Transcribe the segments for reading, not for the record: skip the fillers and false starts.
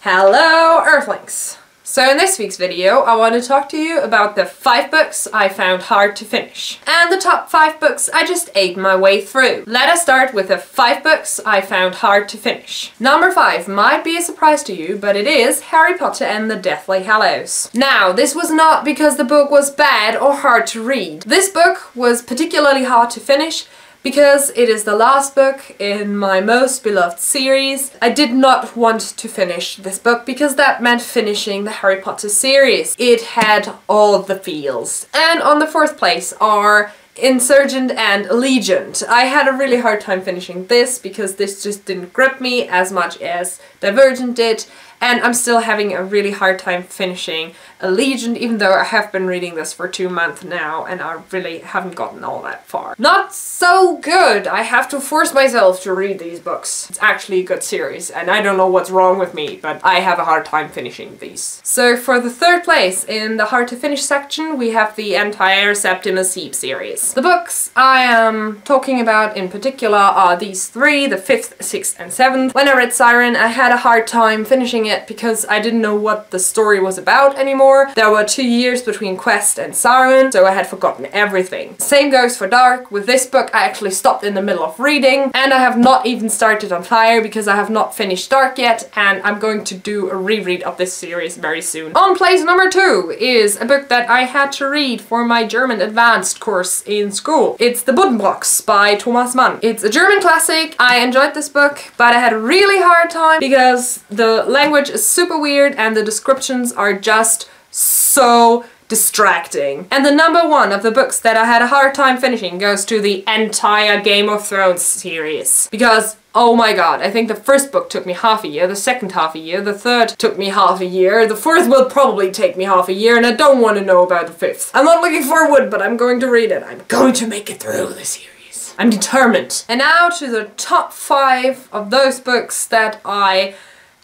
Hello Earthlings! So in this week's video I want to talk to you about the 5 books I found hard to finish. And the top 5 books I just ate my way through. Let us start with the 5 books I found hard to finish. Number 5 might be a surprise to you, but it is Harry Potter and the Deathly Hallows. Now, this was not because the book was bad or hard to read. This book was particularly hard to finish because it is the last book in my most beloved series. I did not want to finish this book because that meant finishing the Harry Potter series. It had all the feels. And on the 4th place are Insurgent and Allegiant. I had a really hard time finishing this because this just didn't grip me as much as Divergent did, and I'm still having a really hard time finishing Allegiant, even though I have been reading this for 2 months now and I really haven't gotten all that far. Not so good! I have to force myself to read these books. It's actually a good series and I don't know what's wrong with me, but I have a hard time finishing these. So for the 3rd place in the hard to finish section we have the entire Septimus Heap series. The books I am talking about in particular are these 3, the 5th, 6th and 7th. When I read Syren I had a hard time finishing it because I didn't know what the story was about anymore. There were 2 years between Quest and Syren, so I had forgotten everything. Same goes for Darke. With this book I actually stopped in the middle of reading, and I have not even started on Fyre because I have not finished Darke yet, and I'm going to do a reread of this series very soon. On place number 2 is a book that I had to read for my German advanced course in school. It's the Buddenbrooks by Thomas Mann. It's a German classic. I enjoyed this book, but I had a really hard time because the language is super weird and the descriptions are just so distracting. And the number 1 of the books that I had a hard time finishing goes to the entire Game of Thrones series. Because, oh my god, I think the 1st book took me half a year, the 2nd half a year, the 3rd took me half a year, the 4th will probably take me half a year, and I don't want to know about the 5th. I'm not looking forward, but I'm going to read it. I'm going to make it through the series. I'm determined. And now to the top 5 of those books that I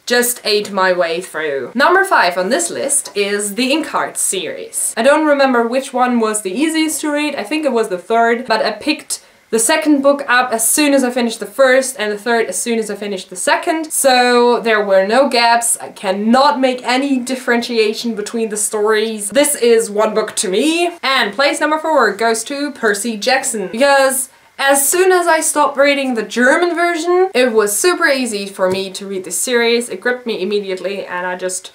just ate my way through. Number 5 on this list is the Inkheart series. I don't remember which one was the easiest to read. I think it was the 3rd, but I picked the 2nd book up as soon as I finished the 1st and the 3rd as soon as I finished the 2nd. So there were no gaps. I cannot make any differentiation between the stories. This is one book to me. And place number 4 goes to Percy Jackson, because as soon as I stopped reading the German version, it was super easy for me to read this series. It gripped me immediately and I just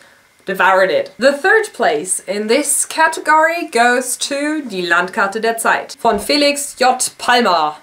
devoured it. The 3rd place in this category goes to Die Landkarte der Zeit von Félix J. Palma.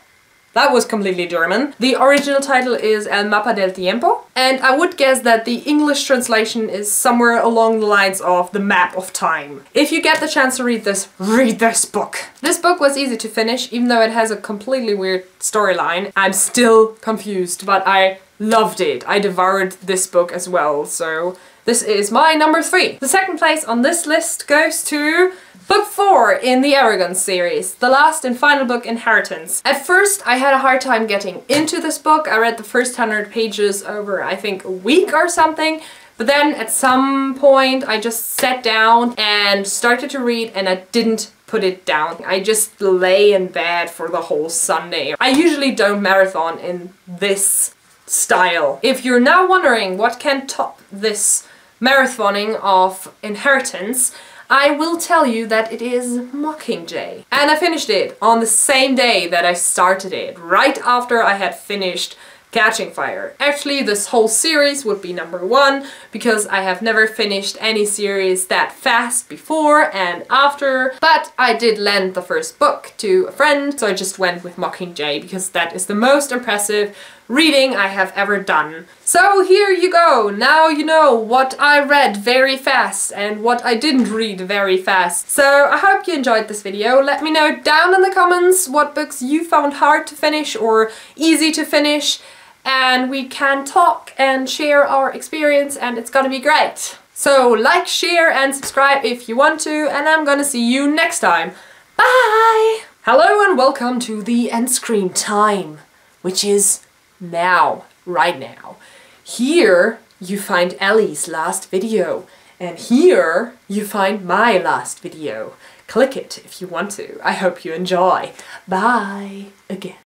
That was completely German. The original title is El Mapa del Tiempo, and I would guess that the English translation is somewhere along the lines of the Map of Time. If you get the chance to read this book. This book was easy to finish, even though it has a completely weird storyline. I'm still confused, but I loved it. I devoured this book as well, so this is my number 3. The 2nd place on this list goes to book 4 in the Aragon series, the last and final book, Inheritance. At first I had a hard time getting into this book. I read the first 100 pages over I think a week or something, but then at some point I just sat down and started to read and I didn't put it down. I just lay in bed for the whole Sunday. I usually don't marathon in this style. If you're now wondering what can top this marathoning of Inheritance, I will tell you that it is Mockingjay. And I finished it on the same day that I started it, right after I had finished Catching Fire. Actually, this whole series would be number 1 because I have never finished any series that fast before and after, but I did lend the 1st book to a friend, so I just went with Mockingjay because that is the most impressive reading I have ever done. So here you go, now you know what I read very fast and what I didn't read very fast. So I hope you enjoyed this video. Let me know down in the comments what books you found hard to finish or easy to finish, and we can talk and share our experience and it's gonna be great. So like, share and subscribe if you want to, and I'm gonna see you next time. Bye! Hello and welcome to the end screen time, which is now, right now. Here you find Ellie's last video, and here you find my last video. Click it if you want to. I hope you enjoy. Bye again.